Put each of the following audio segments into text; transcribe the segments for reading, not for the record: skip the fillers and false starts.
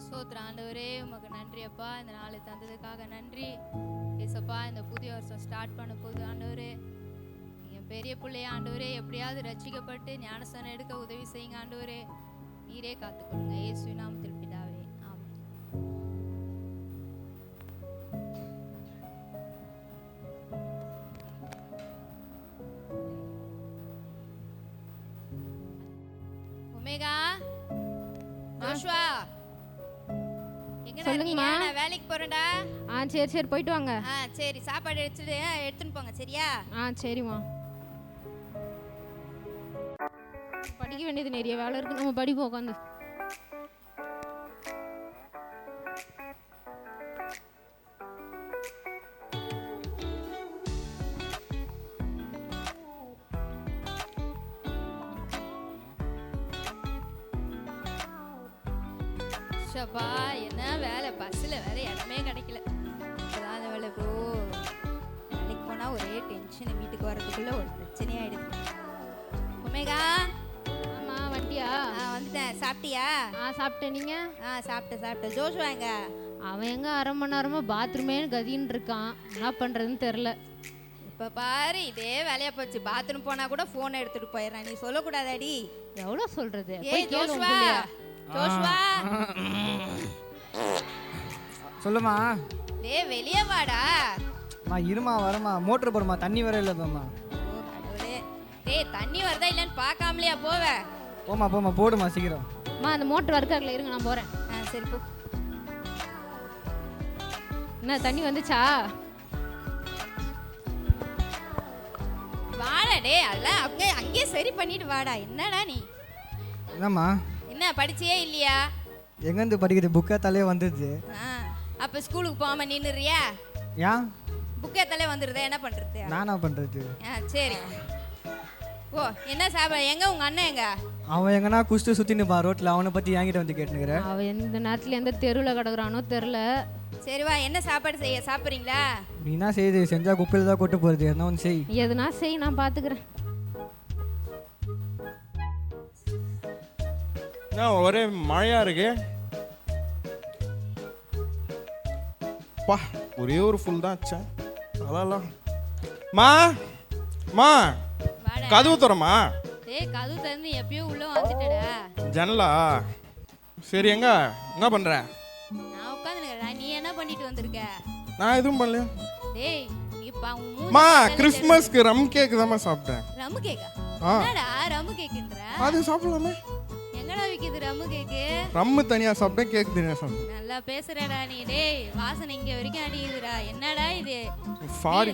ஸ்தோத்திரம் ஆண்டவரே, உமக்கு நன்றி அப்பா. இந்த நாளை தந்ததுக்காக நன்றி ஏசப்பா. இந்த புதிய வருஷம் ஸ்டார்ட் பண்ண போது ஆண்டவரே, என் பெரிய பிள்ளைய ஆண்டவரே எப்படியாவது ரட்சிக்கப்பட்டு ஞானஸ்தானம் எடுக்க உதவி செய்யுங்க ஆண்டவரே. நீரே காத்துக்கொள்ளுங்க இயேசுவின் நாமத்தில் பிதாவே, ஆமென். ஒமேகா ஜோஷுவா சொல்லுங்கம்மா. நான் வேலைக்கு போறேன்டா. சரி சரி போயிட்டு வாங்க. சரி, சாப்பாடு எடுத்துன்னு போங்க சரியா? சரிம்மா. படிக்க வேண்டியது நிறைய வேலை இருக்கு, நம்ம படிப்போம் உட்காந்து. ஷப்பா, என்ன வேலை, பஸ்ஸில் வேற இடமே கிடைக்கல. இப்போதான் அந்த வேலை ப்ரோ. வேலைக்கு போனால் ஒரே டென்ஷன், வீட்டுக்கு வர்றதுக்குள்ளே ஒரு பிரச்சனையாயிடுது. ஒமேகா. ஆமாம் வண்டியா? வந்துட்டேன். சாப்பிட்டியா? சாப்பிட்டேன். நீங்கள்? சாப்பிட்டேன். ஜோஷுவா எங்க? அவன் எங்கே அரை மணி நேரமாக பாத்ரூமேன்னு கதின்னு இருக்கான். என்ன பண்ணுறதுன்னு தெரில. இப்போ பாரு, இதே வேலையா போச்சு. பாத்ரூம் போனால் கூட ஃபோனை எடுத்துகிட்டு போயிடுறான். நீ சொல்லக்கூடாதாடி? எவ்வளோ சொல்கிறது? ஜோஷுவா, சொல்லுமா. வெளியே வாடா. இருமா வரமா, மோட்டர் போடுமா, தண்ணி வர இல்லதாம்மா. தண்ணி வருதா இல்லைன்னு பார்க்காமலையா போவ? போமா போடுமா சீக்கிரம். அந்த மோட்டர் ஒர்க் ஆகல, இருங்க நான் போகிறேன். சரி போ. என்ன தண்ணி வந்துச்சா? வாடா டே, அதெல்லாம் அங்கேயே சரி பண்ணிட்டு வாடா. என்னடா நீ? என்னம்மா? என்ன படிச்சியே இல்லையா? எங்கேருந்து படிக்கிறது, புக்கத்தாலே வந்துடுது. அப்போ ஸ்கூலுக்கு போகாம நின்னுறியா? ஏன்? புக்கத்தாலே வந்துடுதா, என்ன பண்ணுறது? நானா பண்ணுறது? சரி. ஓ, என்ன சாப்பிட? எங்க உங்க அண்ணன் எங்க? அவன் எங்கன்னா குஸ்து சுற்றினுப்பா ரோட்டில். அவனை பற்றி என்கிட்ட வந்து கேட்டுனுக்கிறேன். அவன் எந்த நேரத்தில் எந்த தெருவில் கிடக்குறானோ தெரில. சரி வா, என்ன சாப்பாடு செய்ய சாப்பிட்றீங்களா? நீ என்ன செய்யுது? செஞ்சால் குப்பையில் தான் கொட்டு போகிறது. என்ன ஒன்று செய். எதுனா செய், நான் பார்த்துக்கிறேன். ஒரே மழையா இருக்கு. பா, ஒரே ஒரு ஃபுல் தான் ஆச்சேன். அதெல்லாம் மா கதவு தரமா? கதவு திறந்து எப்பயோ உள்ள வந்துட்டடா. ஜன்னலா? சரி, எங்க பண்ற? நான் உட்காந்துருக்கேன்டா. நீ என்ன பண்ணிட்டு வந்திருக்க? நான் எதுவும் பண்ணல. டேய் நீ கிறிஸ்மஸ்க்கு ரம் கேக் தான் சாப்பிட்டேன். ரம் கேக்கா? என்னடா ரம் கேக்குன்ற? அது சாப்பிடலாமே. எங்கடா விக்குது ரம் கேக்கு? ரம் தனியா சாப்பிட்டேன், கேக் தனியா சாப்பிட்டேன். நல்லா பேசுறடா நீ. டேய் வாசனை இங்க வரைக்கும் அடிக்குதுடா. என்னடா இது? சாரி.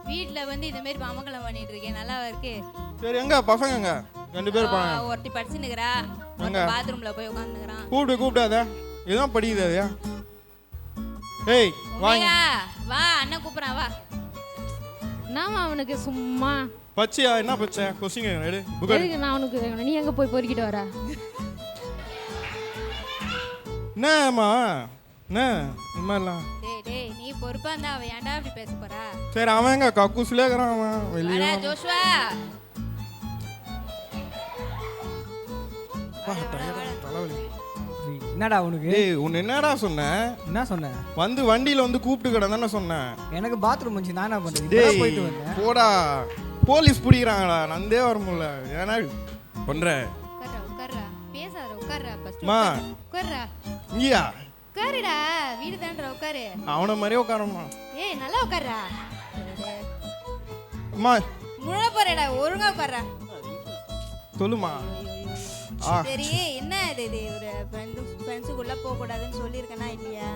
வீட்ல வந்து இந்த மாதிரி மாமங்கலம் பண்ணிட்டு இருக்கேன். நல்லா இருக்கு. சரி, எங்க பசங்க? ரெண்டு பேர் போறாங்க. ஒருத்தி படிச்சுன்னுக்குறா, ஒருத்தி பாத்ரூம்ல போய் உட்கார்ந்துக்கறான். கூப்பிடாத. எதுவும் படிக்குது அது. ஏய் வாங்க. வா, அண்ணன் கூப்பிடுறான் வா. நாம அவனுக்கு சும்மா பச்சையா? என்ன பச்சை? கொஸ்டின் எடு. நான் அவனுக்கு நீ எங்க போய் பொறுக்கிட்டு வர? என்னம்மா என்ன இந்த மாதிரிலாம்? டேய் நீ பொறுப்பா இருந்தா அவன் ஏன்டா அப்படி பேச போறா? சரி, அவன் எங்க கக்கூஸ்ல இருக்கிறான். அவன் வெளியே. ஜோஷுவா தலைவலி. என்னடா உனக்கு? ஏய், உன்னை என்னடா சொன்னேன்? என்ன சொன்னேன்? வந்து வண்டியில வந்து கூப்பிட்டு கடை தானே சொன்னேன். எனக்கு பாத்ரூம் வந்துச்சு, நான் என்ன பண்ணுறேன்? டேய் போயிட்டு வந்தேன். போடா, போலீஸ் பிடிக்கிறாங்களா? நந்தே வர முடியல. ஏன்னா பண்ற? உட்கார்றா. பேசாத, உட்கார்றா. ஃபர்ஸ்ட் மா உட்கார்றா. இங்கயா? உட்காருடா, வீடு தான்டா, உட்காரு. அவனை மாதிரியே உட்காரமா? ஏய் நல்லா உட்கார்றா. அம்மா முழ போறடா, ஒழுங்கா உட்கார்றா. சொல்லுமா. சரி, என்ன இது ஒரு ஃப்ரெண்ட்ஸுக்குள்ள போக கூடாதுன்னு சொல்லியிருக்கேனா இல்லையா?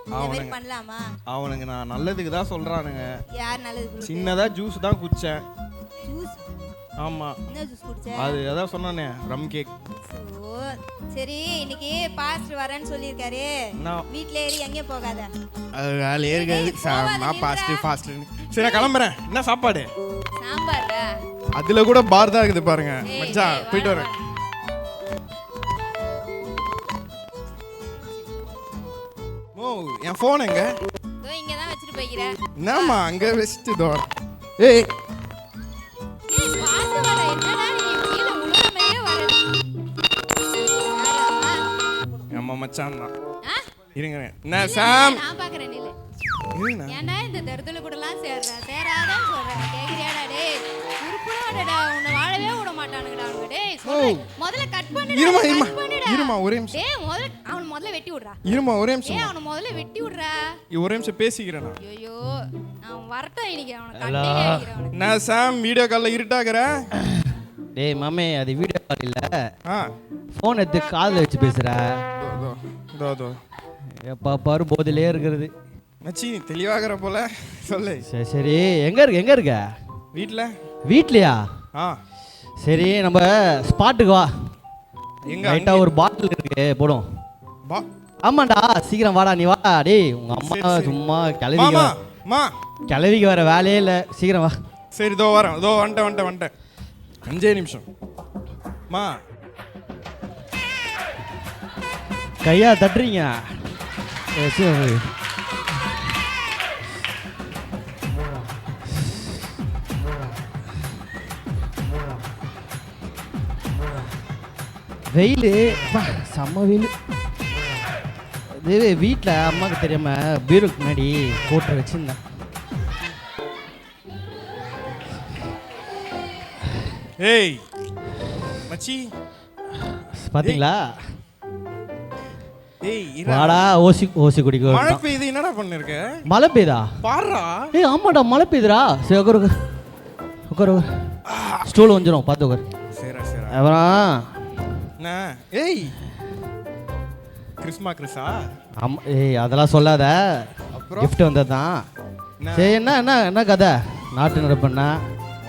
இந்த மாதிரி பண்ணலாமா? அவனுங்க நான் நல்லதுக்கு தான் சொல்றானுங்க. யார் நல்லது? சின்னதா ஜூஸ் தான் குடிச்சேன். ஜூஸ்? ஆமா. என்ன ஜூஸ் குடிச்ச? அது அதான் சொன்னானே, ரம் கேக். சரி, இன்னைக்கு பாஸ்டர் வரேன்னு சொல்லியிருக்காரு. வீட்ல ஏறி எங்கே போகாத. அது வேலையே இருக்காது. பாஸ்டர். சரி, நான் கிளம்புறேன். என்ன சாப்பாடு? சாம்பாரா? அதுல கூட பார் தான் இருக்குது பாருங்க. மச்சான் போயிட்டு வரேன். ஓ, என் போன் எங்க? இதோ இங்க தான் வச்சிட்டு போய்க்கிறேன். என்னம்மா அங்க வெச்சிட்டு தோ. ஏய் பாத்து வாடா. என்னடா நீ கீழ உளுற மாதிரியே வர? அம்மா மச்சான் தான். இருங்க நான் சாம் நான் பாக்குறேன் நில்லு. இருங்க ஏன்டா இந்த தருதல கூடலாம் சேராதான் சொல்றேன். கேக்குறியாடா டேய்? உருப்புடாடா உன்னை வாழவே விட மாட்டானுங்கடா அவனுங்க. டேய் சொல்லு. முதல்ல கட் பண்ணுடா. இருமா ஒரே நிமிஷம். டேய் அவன் முதல்ல வெட்டி விடுறா. இருமா ஒரே நிமிஷம். டேய் அவனை முதல்ல வெட்டி விடுறா. ஒரே நிமிஷம் பேசிக்கிறேன் நான். ஐயோ அவன் வரட்டும் இன்னைக்கு அவனை கட்டே அடிக்கிறேன் அவனை. நான் சாம் வீடியோ கால்ல இருட்டாக்குறேன். டேய் மாமே அது வீடியோ கால் இல்ல ஆ ஃபோன் எடுத்து காதுல வச்சு பேசுற. தோ எப்பா பாரு போதிலே இருக்கிறது. மச்சி தெளிவாகிற போல சொல்லு. சரி சரி எங்க இருக்க? வீட்லயா? ஆ சரி நம்ம ஸ்பாட்டுக்கு வா. எங்க ரைட்டா ஒரு பாட்டில் இருக்கு போடும். பா ஆமாண்டா சீக்கிரம் வாடா நீ வா. டேய் உங்க அம்மா சும்மா மாமா மா கிளவிக்கு வர வேலையே இல்லை. சீக்கிரம் வா. சரி தோ வரேன். தோ வந்துட்டேன் 5 நிமிஷம். மா கையா தட்டுறீங்க. வெயில் செம்ம வெயில். இது வீட்டில் அம்மாவுக்கு தெரியாம பீரோக்கு முன்னாடி போட்டு வச்சிருந்தேன். ஏய் மச்சி பாத்தீங்களா? ஏய் வாடா ஓசி குடிக்க. மழை பெய்யுது என்னடா பண்ணிருக்க? மழை பெய்யுதா? பாருடா. ஏய் ஆமாடா மழை பெய்யுதுடா. சரி உட்காரு ஸ்டூல் வந்துடும் பார்த்து உட்காரு. சரி அப்புறம் ஏய் கிறிஸா? ஆமாம். ஏய் அதெல்லாம் சொல்லாத. அப்புறம் கிஃப்ட் வந்தது தான். சரி என்ன கதை நாட்டு நடப்புண்ணா?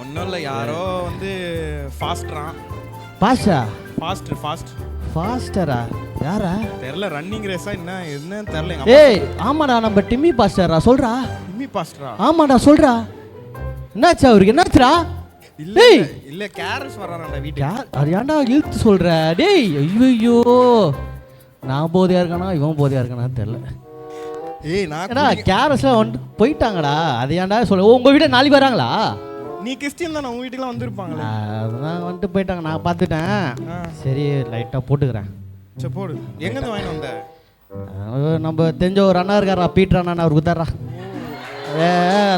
ஒன்றும் இல்லை யாரோ வந்து ஃபாஸ்டரா யாரா தெரியல. ரன்னிங் ரேஸா என்ன தெரியல. ஏய் ஆமாடா நம்ம டிம்மி பாஸ்டரா சொல்றா. டிம்மி பாஸ்டரா? ஆமாடா சொல்றா. என்னாச்சு அவருக்கு? என்னாச்சுடா? இல்ல கேரஸ் வரானடா வீட்டுக்கு. அது ஏன்டா இழுத்து சொல்ற? டேய் ஐயோ நான் போதையா இருக்கானா இவன் போதையா இருக்கானா தெரியல. ஏய் நான் கேரஸ்ல வந்து போயிட்டாங்கடா. அது ஏன்டா சொல்ல? உங்க வீட்டை நாளைக்கு வராங்களா? நீ கிறிஸ்டியன் தானே, உங்க வீட்டுக்குலாம் வந்திருப்பாங்களே. அதான் வந்துட்டு போயிட்டாங்க நான் பார்த்துட்டேன். சரி லைட்டாக போட்டுக்கிறேன். சரி போடு. எங்கேருந்து வாங்கிட்டு வந்த? நம்ம தெரிஞ்ச ஒரு அண்ணா இருக்காரா பீட்டர் அண்ணா அவருக்கு தர்றா.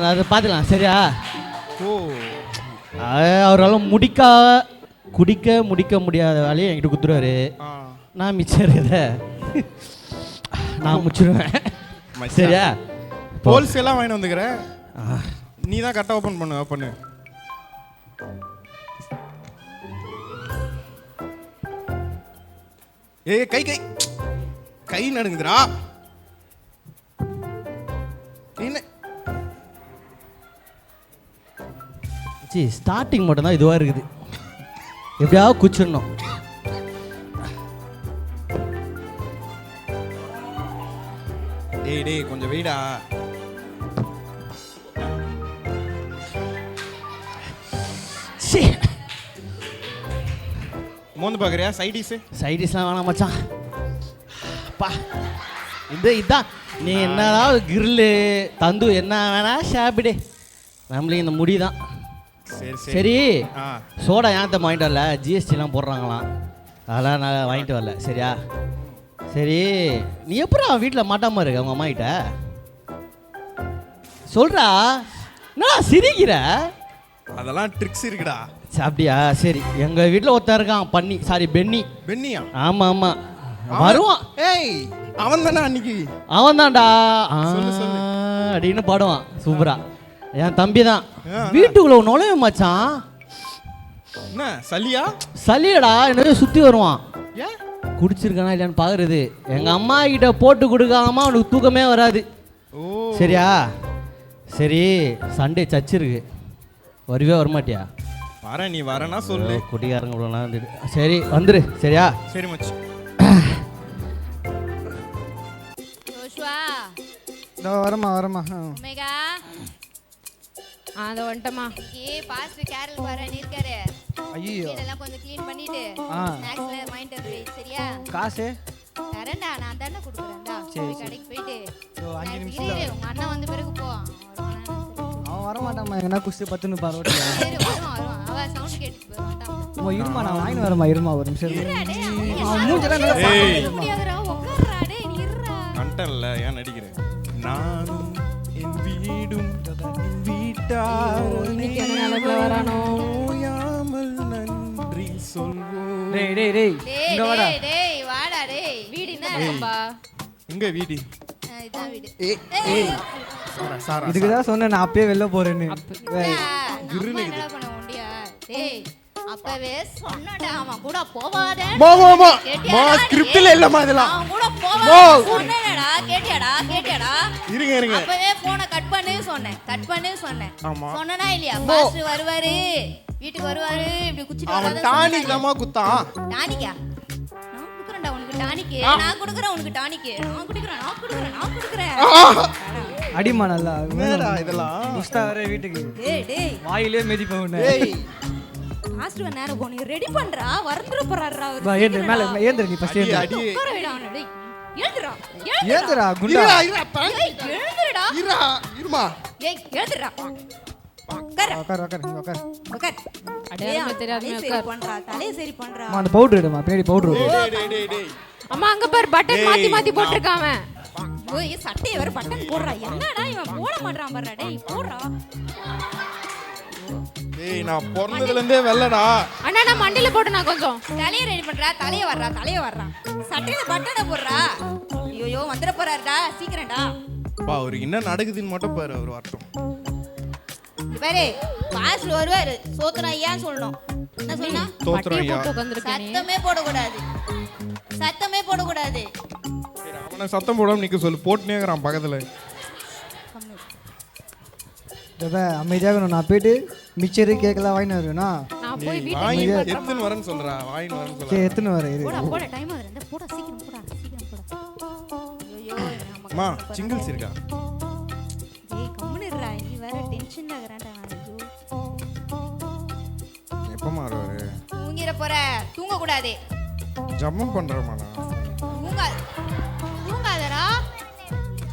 அதை பார்த்துக்கலாம் சரியா? ஓ அவரால் குடிக்க முடியாத வேலையை என்கிட்ட குத்துருவாரு. நான் மிச்சம் இதை நான் முடிச்சிடுவேன் சரியா? போல்ஸ் எல்லாம் வாங்கிட்டு வந்துக்கிறேன். நீ தான் கரெக்டாக ஓப்பன் பண்ணு. ஏய் கை நடுங்குதுடா. என்ன ஸ்டார்டிங் மட்டும் தான் இதுவாக இருக்குது. எப்படியாவது குச்சிடணும். டேய் கொஞ்சம் வெயிடா. மோந்து பார்க்குறியா? சைடிஸ்லாம் வேணாம் மச்சான். பா இதான் நீ என்னதான் கிரில்லு தந்து என்ன வேணா ஷாப்பிடே நம்மளுக்கு இந்த முடி தான். சரி சோடா ஏன் வாங்கிட்டு வரல? ஜிஎஸ்டிலாம் போடுறாங்களாம். அதெல்லாம் நான் வாங்கிட்டு வரல சரியா? சரி நீ எப்பறம் வீட்டில் மாட்டாமல் இருக்க உங்கள் அம்மா கிட்ட சொல்கிறா? நான் சிரிக்கிற. அதெல்லாம் ட்ரிக்ஸ் இருக்குடா. அப்படியா? சரி எங்கள் வீட்டில் ஒருத்தன் இருக்கான் பென்னியா? ஆமாம் வருவான். ஏய் அவன் தானே அன்னைக்கு? அவன் தான்டா அப்படின்னு பாடுவான் சூப்பரா. என் தம்பி தான். வீட்டுக்குள்ள நுழைய மச்சான். என்ன சளியடா என்னவே சுற்றி வருவான். குடிச்சிருக்கானா இல்லையான்னு பார்க்குறது. எங்கள் அம்மா கிட்ட போட்டு கொடுக்காம அவனுக்கு தூக்கமே வராது சரியா? சரி சண்டே சர்ச் இருக்கு வருவே வரமாட்டியா? வரேன். நீ வரேன்னா சொல்லு. குடிகாரங்க வந்துட்டு சரி வந்துரு சரியா? சரி மச்சி. வரமா அதை வந்துட்டமா. பாஸ்டர் கேரல் வரேன் இருக்காரு. ஐயோ இதெல்லாம் கொஞ்சம் க்ளீன் பண்ணிட்டு ஸ்நாக்ஸ்ல வாங்கிட்டு வந்து சரியா? காசு தரேன்டா நான் தானே கொடுக்குறேன்டா. சரி கடைக்கு போயிட்டு 5 நிமிஷம் உங்க அண்ணன் வந்த பிறகு போ. அவன் வரமாட்டாமா. எங்கன்னா குஸ்தி பத்துன்னு பாரு. சரி வருவான். அவ சவுண்ட் கேட்டு போறான். இருமா நான் வாங்கிட்டு வரமா. இருமா ஒரு நிமிஷம். வந்துட்டேன்ல ஏன் நடிக்கிறேன்? நானும் என் வீடும் என் வீட்டாரும் ஓயாமல் நன்றி சொல்வோம். டேய் டேய் டேய் டேய் இங்க வாடா. டேய் டேய் வாடா டேய். வீடு என்ன இருக்குப்பா? எங்க வீடு? இதான் வீடு. சாரா இதுக்கு தான் சொன்னேன் நான் அப்பயே வெளில போறேன்னு. ஏய், நம்ம என்ன பண்ண முடியா? டேய் அப்பவே சொன்னடா அவன் கூட போவாதே. ஸ்கிரிப்ட்ல இல்லமா இதெல்லாம். அவன் கூட போவாத சொன்னேடா. கேட்டியாடா? இருங்க அப்பவே போனை கட் பண்ணு சொன்னேன். ஆமா. சொன்னனா இல்லையா? பாஸ் வருவாரு, வீட்டுக்கு வருவாரு, இப்படி குச்சிட்டு அவன் வராத. டானிக் தாமா குத்தான். டானிக்கா? நான் குடுக்குறேன்டா உனக்கு டானிக். நான் குடுக்குறேன் உனக்கு டானிக். நான் குடுக்குறேன். அடிமா நல்லா. என்னடா இதெல்லாம்? முஸ்தா வர வீட்டுக்கு டேய் வாயிலே மிதிப்ப உன்னை. ஏய் மாஸ்டர் நேரா போ. நீ ரெடி பண்றா. வரந்துற போறாரா அவர். வா ஏந்து மேல ஏந்து நீ ஃபர்ஸ்ட் ஏந்து. அடி உட்கார விடு அவனை. டேய் எழுந்துடா. ஏந்துடா குண்டா. ஏய் எழுந்துடா. இருமா. ஏய் எழுந்துடா. உட்கார. உட்கார். அடையாளமே தெரியாதமே உட்கார். தலைய சரி பண்றா. அம்மா அந்த பவுடர் எடுமா பின்னாடி பவுடர் டேய் அம்மா அங்க பாரு பட்டன் மாத்தி போட்டிருக்கான் அவன். ஓய் சட்டைய வேற பட்டன் போடுறா. என்னடா இவன் போட மாட்றான் பாருடா. டேய் போடுறா. டேய் நான் பிறந்ததுல இருந்தே வெள்ளடா. அண்ணா நான் மண்டில போட்டு நான் கொஞ்சம் தலைய ரெடி பண்றா. தலைய வர்றா. சட்டையில பட்டனை போடுறா. ஐயோ வந்துட போறாருடா. சீக்கிரம்டா. பா அவருக்கு என்ன நடக்குதுன்னு மட்டும் பாரு அவர் வரட்டும். பாரு பாஸ்ல வருவாரு. சோத்துனா ஏன் சொல்லணும்? என்ன சொன்னா? தோத்துறோம் ஐயா. போட்டு உட்கார்ந்திருக்கேன். சத்தமே போடக்கூடாது. சரி, அவனை சத்தம் போடாம நிக்க சொல்லு. போட்டுனே இருக்கிறான் பக்கத்துல. அமைதியாக நான் போயிட்டு மிச்சரு கேக்கெல்லாம் வாங்கிட்டு வருவேனா? நான் போய் நீ வீட்டுக்கு வாங்கி எடுத்துன்னு வரேன்னு சொல்றா. வாங்கின்னு வரேன்னு சொல்றா. சரி எத்தனை வர இரு. போட டைம் ஆகுது. இந்த போடா சீக்கிரம் போடா. ஐயோ அம்மா சிங்கிள்ஸ் இருக்கா? டேய் கம்முனுடா. நீ வேற டென்ஷன் ஆகுறடா. எப்பமா வருவாரு? தூங்கிர போற. தூங்க கூடாது. ஜம்மம் பண்றேமா நான். தூங்காதடா.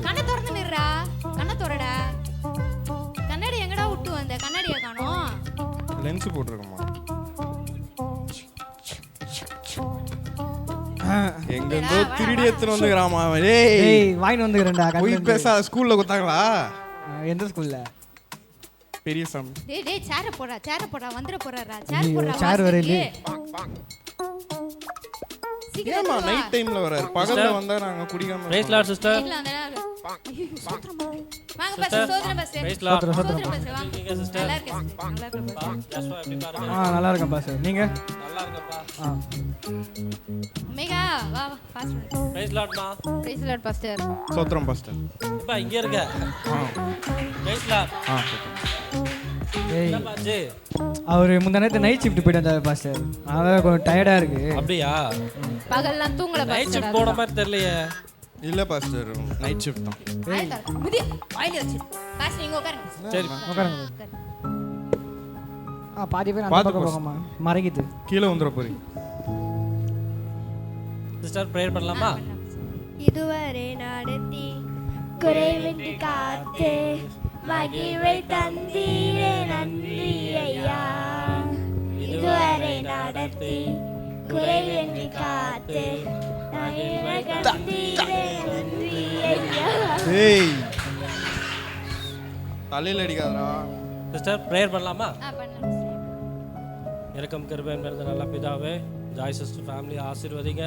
கண்ணை திறந்து நிறா. கண்ணை திறடா. கண்ணாடி எங்கடா விட்டு வந்த? கண்ணாடியை காணோம். லென்ஸ் போட்டுருக்கமா. எங்க இருந்தோ திருடி எடுத்துன்னு வந்துக்கிறாமா அவன். டேய் ஏய் வாங்கிட்டு வந்துக்கிறேன்டா. போய் பேசாத. ஸ்கூல்ல கொடுத்தாங்களா? எந்த ஸ்கூல்ல? பெரிய சாமி. டேய் சேர போடா. வந்துட போறாரா? சேர் ஐயோ, போடா. சேர் வேற இல்லையே. சீக்கிரம் ஏமா நைட் டைம்ல வராரு? பகல்ல வந்தா நாங்க குடிக்காம. Praise lord sister. இல்ல அந்த வாங்க பாஸ். சோதனை பாஸ். Praise lord. சோதனை பாஸ் வாங்க. நீங்க சிஸ்டர். நல்லா இருக்கு பாஸ். ஜஸ்வா எப்படி பாருங்க. நல்லா இருக்கேன் பாஸ். நீங்க? நல்லா இருக்கப்பா. மேகா வா பாஸ். பிரைஸ் லார்ட்மா. Praise lord pastor. சோத்ரம் பாஸ்டர். அப்பா இங்க இருக்க. Praise lord. ஏய் என்ன பாச்சு? அவர் முந்தானத்து நைட் ஷிஃப்ட் போயிட்டு வந்தாரு பாஸ்டர். அதான் கொஞ்சம் டயர்டா இருக்கு. அப்படியா? பகல்லாம் தூங்கல நைட் பாஸ்டர். ஷிஃப்ட் போன மாதிரி தெரியலையே. இல்ல பாஸ்டர் நைட் ஷிஃப்ட் தான். முடி வாயில வச்சு. பாஸ் நீங்க உட்காருங்க. சரி உட்காருங்க. பாதி பேர் அந்த பாத்து பக்கம் boss. போகமா மறைக்குது. கீழே வந்துற போறீங்க. சிஸ்டர் ப்ரேயர் பண்ணலாமா? இதுவரை நடத்தி குறைவின்றி காத்து மகிழ்வை தந்தீரே நன்றி ஐயா. இதுவரை நடத்தி குறைவின்றி காத்து மகிழ்வை தந்தீரே நன்றி ஐயா. ஏய் தலையில அடிக்காதடா. சிஸ்டர் ப்ரேயர் பண்ணலாமா? பண்ணலாம். இரக்கம் கிருபை நிறைந்த நல்ல பிதாவே, ஜாய் சிஸ்டர் ஃபேமிலி ஆசீர்வதிங்க.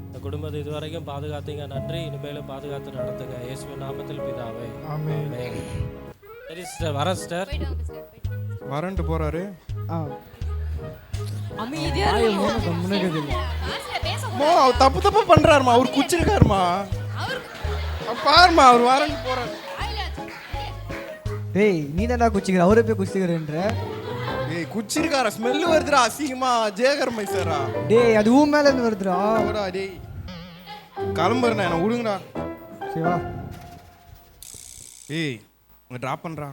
இந்த குடும்பத்தை இதுவரைக்கும் பாதுகாத்தீங்க. நன்றி. இனிமேலும் பாதுகாத்து நடத்துங்க. இயேசுவின் நாமத்தில் பிதாவே. ஆமென். சரி சிஸ்டர் வரேன் சிஸ்டர். போய்ட்டு வாங்க பாஸ். வரேன்ட்டு போறாரு. அமைதியா முன்னாடி பாஸ்ல பேச அவர் தப்பு பண்றாருமா. அவர் குச்சிருக்காருமா. பாருமா அவர் வரேன்ட்டு போறாரு. வாயில வச்சு. டேய் நீ தான்டா குச்சிக்கிற. அவரே போய் குச்சிக்கிறேன்ற. ஏய் குச்சிருக்காரா? ஸ்மெல் வருதுடா அசிங்கமா. ஜேகர் மைசரா. டேய் அது ஊ மேல இருந்து வருதுடா. ஓடா டேய். கிளம்புறேன் என்ன விடுங்கடா. சரி வா. ஏய் உங்க டிராப் பண்றா.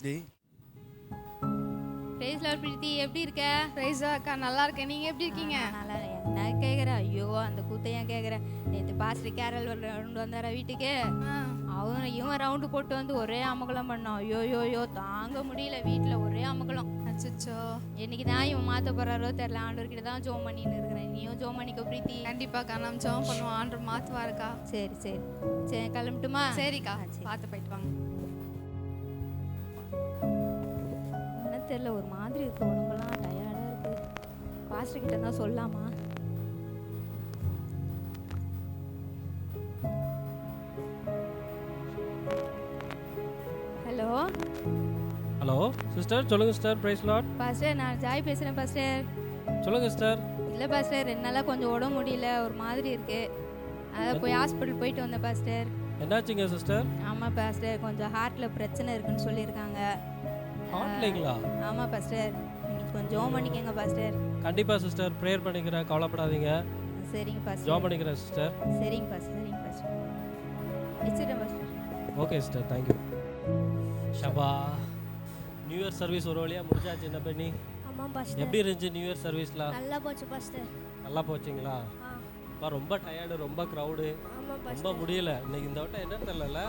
டேய் பிரைஸ் லார்ட் பிரீத்தி எப்படி இருக்க? பிரைஸ் அக்கா நல்லா இருக்கேன். நீங்க எப்படி இருக்கீங்க? நல்லா என்ன கேக்குற? ஐயோ அந்த கூத்தை ஏன் கேக்குற? நேத்து பாஸ்டர் கேரல் ரவுண்ட் வந்தாரா வீட்டுக்கு? இவன் ரவுண்டு போட்டு வந்து ஒரே அமகலம் பண்ணான். ஐயோ தாங்க முடியல. வீட்டுல ஒரே அமகலம். அச்சோ என்னைக்கு தான் இவன் மாற்ற போகிறாரோ தெரில. ஆண்டவர்கிட்ட தான் ஜோம் பண்ணின்னு இருக்கிறேன். நீயும் ஜோம் பண்ணிக்கோ பிரீத்தி. கண்டிப்பாக்கா நம்ம ஜெபம் பண்ணுவோம். ஆண்டவர் மாற்றுவாருக்கா. சரி சரி சரி கிளம்பட்டுமா? சரிக்கா, சரி. பார்த்து போயிட்டு வாங்க. என்ன தெரியல, ஒரு மாதிரி இருக்கு, உடம்பெல்லாம் டயர்டாக இருக்கு. பாஸ்டர் கிட்ட தான் சொல்லலாமா? ஹலோ ஹலோ சிஸ்டர், சொல்லுங்கள் சிஸ்டர். Praise lord. பாஸ்டர், நான் ஜாய் பேசுகிறேன் பாஸ்டர். சொல்லுங்கள் சிஸ்டர். இல்லை பாஸ்டர், 2 நாளாக கொஞ்சம் உடம்பு முடியல, ஒரு மாதிரி இருக்கு. அதான் போய் ஹாஸ்பிட்டல் போயிட்டு வந்தேன் பாஸ்டர். என்னாச்சுங்க சிஸ்டர்? ஆமாம் பாஸ்டர், கொஞ்சம் ஹார்ட்டில் பிரச்சனை இருக்குன்னு சொல்லியிருக்காங்க. ஹார்ட்லிங்களா? ஆமாம் பாஸ்டர், நீங்கள் கொஞ்சம் ஜோம் பண்ணிக்கங்க பாஸ்டர். கண்டிப்பாக சிஸ்டர், ப்ரேயர் பண்ணிக்கிறேன், கவலைப்படாதீங்க. சரிங்க பாஸ்டர். ஜாப் பண்ணிக்கிறேன் சிஸ்டர். சரிங்க பாஸ்டர், சரிங்க பாஸ்டர். வச்சுட்டேன் பாஸ்டர். Okay sister, thank you. ஷபா, நியூ இயர் சர்வீஸ் ஒரு வழியாக முடிச்சாச்சு. என்ன பண்ணி ஆமாம் பாஸ்டர். எப்படி இருந்துச்சு நியூ இயர் சர்வீஸ்லாம்? நல்லா போச்சு பாஸ்டர். நல்லா போச்சுங்களா? ரொம்ப டயர்டு, ரொம்ப க்ரௌடு, ஆமாம் ரொம்ப பாஸ்டர். முடியல. இன்னைக்கு இந்த வட்டம் என்னன்னு தெரியல,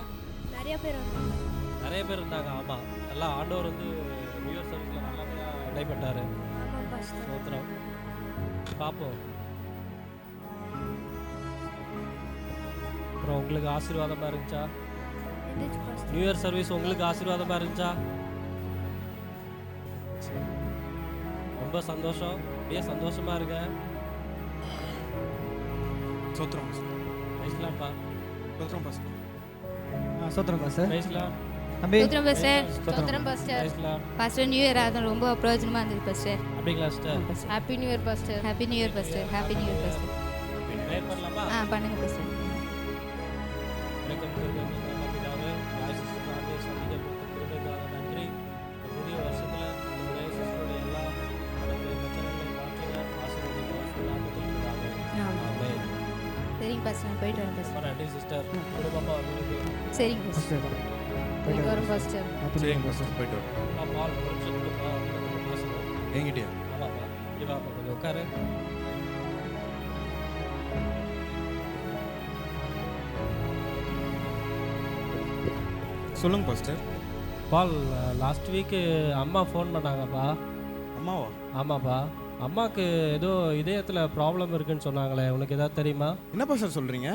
நிறைய பேர் வந்தாங்க. நிறைய பேர் இருந்தாங்க. ஆமாம், நல்லா ஆண்டவர் வந்து நியூ இயர் சர்வீஸில் நல்லபடியாக இடைப்பட்டார். ஆமாம் பாஸ்டர். சோத்திரம். பார்ப்போம். அப்புறம் உங்களுக்கு ஆசீர்வாதமாக இருந்துச்சா? இருந்துச்சு பாஸ்டர். நியூ இயர் சர்வீஸ் உங்களுக்கு ஆசீர்வாதமாக இருந்துச்சா? ரொம்ப சந்தோஷம். அப்படியே சந்தோஷமாக இருங்க. சோத்திரம் பேசலாம்ப்பா. சோத்திரம் பாஸ்டர். சோத்திரம் பாஸ்டர். பேசலாம். தம்பி சோத்திரம் பாஸ்டர். ஸ்தோத்திரம் பாஸ்டர். பேசலாம். பாஸ்டர், நியூ இயர் ஆகும் ரொம்ப பிரயோஜனமாக இருந்தது பாஸ்டர். அப்படிங்களா sister? Happy new year pastor. Happy new year pastor. Happy new year pastor. Prayer பண்ணலாமா? பண்ணுங்க பாஸ்டர். வணக்கம் பிதாவே, தாய் சிஸ்டர் ஆகிய சந்திக்க கொடுத்த கிருபைக்காக நன்றி. இந்த புதிய வருஷத்தில் நம்முடைய சிஸ்டருடைய எல்லா நம்முடைய பிரச்சனைகளை மாற்றுங்க, ஆசீர்வதிங்க. நாமத்தில் பிதாவே. ஆமென். சரிங்க பாஸ்டர், நான் போயிட்டு வரேன் பாஸ்டர். ரொம்ப நன்றி சிஸ்டர். குடும்பமாக உங்களுக்கு சரிங்க பாஸ்டர். போயிட்டு வரும் பாஸ்டர். சரிங்க பாஸ்டர், போயிட்டு வரேன். பால் கொடுப்பா பேசணும். என்கிட்டயா? ஆமாப்பா, இவாப்பா கொஞ்சம் உட்காரு. சொல்லுங்க பாஸ்டர். பால், லாஸ்ட் வீக்கு அம்மா ஃபோன் பண்ணாங்கப்பா. அம்மாவா? ஆமாப்பா, அம்மாவுக்கு ஏதோ இதயத்தில் ப்ராப்ளம் இருக்குன்னு சொன்னாங்களே, உனக்கு ஏதாவது தெரியுமா? என்ன பாஸ்டர் சொல்கிறீங்க?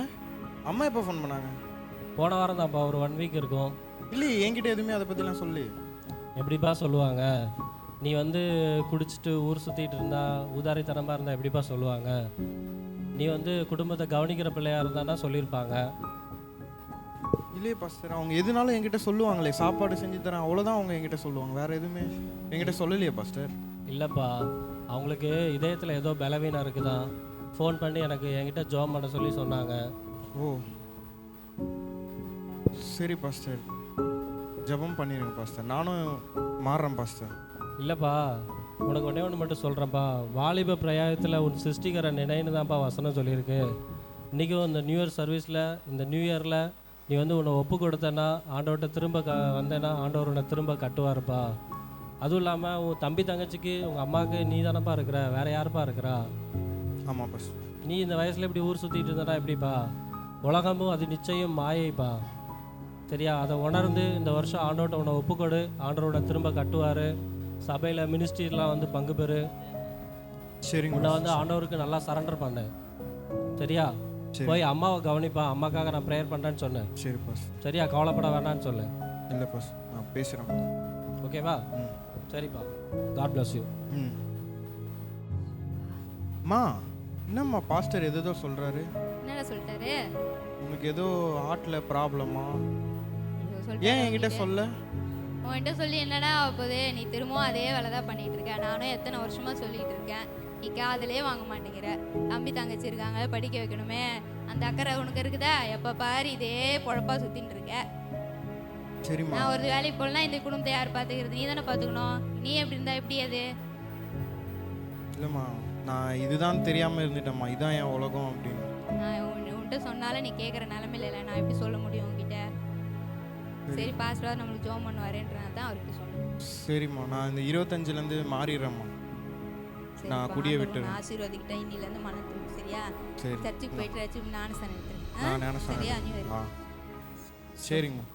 அம்மா எப்போ ஃபோன் பண்ணாங்க? போன வாரம் தான்ப்பா, ஒரு 1 வீக் இருக்கும். இல்லையே, என்கிட்ட எதுவுமே அதை பற்றிலாம் சொல்லி. எப்படிப்பா சொல்லுவாங்க? நீ வந்து குடிச்சிட்டு ஊர் சுற்றிட்டு இருந்தா, ஊதாரித்தனமாக இருந்தால் எப்படிப்பா சொல்லுவாங்க? நீ வந்து குடும்பத்தை கவனிக்கிற பிள்ளையாக இருந்தானா சொல்லியிருப்பாங்க. இல்லையே பாஸ்டர், அவங்க எதுனாலும் என்கிட்ட சொல்லுவாங்களே, சாப்பாடு செஞ்சு தரேன், அவ்வளோதான் அவங்க என்கிட்ட சொல்லுவாங்க. வேறு எதுவுமே என்கிட்ட சொல்லலையே பாஸ்டர். இல்லைப்பா, அவங்களுக்கு இதயத்தில் ஏதோ பலவீனம் இருக்குதான். ஃபோன் பண்ணி என்கிட்ட ஜோம் பண்ண சொல்லி சொன்னாங்க. ஓ சரி பாஸ்டர், ஜெபம் பண்ணிடுங்க பாஸ்டர், நானும் மாறுறேன் பாஸ்டர். இல்லைப்பா, உனக்கு ஒன்று மட்டும் சொல்கிறேன்ப்பா. வாலிப பிரயாயத்தில் உன் சிருஷ்டிகரை நினைன்னு தான்ப்பா வசனம் சொல்லியிருக்கு. இன்றைக்கும் இந்த நியூ இயர் சர்வீஸில், இந்த நியூ இயரில் நீ வந்து உன்னை ஒப்பு கொடுத்தேன்னா, ஆண்டவர்கிட்ட திரும்ப வந்தேன்னா ஆண்டவர் உன்னை திரும்ப கட்டுவாருப்பா. அதுவும் இல்லாமல் உன் தம்பி தங்கச்சிக்கு உங்கள் அம்மாவுக்கு நீ தானப்பா இருக்கிற, வேறு யாருப்பா இருக்கிறா? ஆமாம் பாஸ்டர். நீ இந்த வயசில் இப்படி ஊர் சுற்றிட்டு இருந்தா எப்படிப்பா? உலகமும் அது நிச்சயம் மாயைப்பா, சரியா? அதை உணர்ந்து இந்த வருஷம் ஆண்டவர்கிட்ட உன்னை ஒப்புக்கொடு, ஆண்டவரோட திரும்ப கட்டுவார். சபையில் மினிஸ்ட்ரிலாம் வந்து பங்கு பெறு. சரிங்க. உன்னை வந்து ஆண்டவருக்கு நல்லா சரண்டர் பண்ணு, சரியா? போய் அம்மாவை கவனிப்பா, அம்மாக்காக நான் ப்ரேயர் பண்ணுறேன்னு சொன்னேன். சரி பாஸ். சரியா? கவலைப்பட வேண்டான்னு சொல்லு. இல்லை பாஸ், நான் பேசுகிறேன். ஓகேவா? சரிப்பா, காட் பிளஸ் யூ. அம்மா, என்னம்மா பாஸ்டர் ஏதோ சொல்கிறாரு? என்னடா சொல்லிட்டாரு? உனக்கு ஏதோ ஹார்ட்டில் ப்ராப்ளமா? சொல்லிட்டாரு. ஏன் என்கிட்ட சொல்ல? உன்கிட்ட சொல்லி என்னடா ஆகுது? நீ திரும்பவும் அதே வேலை தான் பண்ணிட்டு இருக்க. நானும் எத்தனை வருஷமா சொல்லிட்டு இருக்கேன், நீ காதலே வாங்க மாட்டேங்கிற. தம்பி தங்கச்சி இருக்காங்க, படிக்க வைக்கணுமே, அந்த அக்கறை உனக்கு இருக்குதா? எப்போ பாரு இதே பொழப்பா சுத்தின்னு இருக்க. சரிம்மா. நான் ஒரு வேலைக்கு போகலன்னா இந்த குடும்பத்தை யார் பார்த்துக்கிறது? நீ தானே பார்த்துக்கணும். நீ எப்படி இருந்தா எப்படி அது? இல்லைம்மா, நான் இதுதான் தெரியாமல் இருந்துட்டேம்மா, இதான் என் உலகம் அப்படின்னு. நான் உன்கிட்ட சொன்னாலும் நீ கேட்குற நிலமையில இல்லை. நான் எப்படி சொல்ல முடியும் உங்ககிட்ட? சரி, பாஸ்டர் நம்மளுக்கு ஜோம் பண்ண வரேன்றதான் தான் அவர்கிட்ட சொன்னேன். சரிம்மா, நான் இந்த 25லேருந்து மாறிடுறேம்மா. நான் குடியை விட்டுறேன். ஆசீர்வாதிக்கிட்டேன் இன்னிலேருந்து மனத்துக்கு. சரியா? சரி, சர்ச்சுக்கு போயிட்டு நானும் நான் ஞானஸ்தானம். சரியா? நீ சரிங்கம்மா.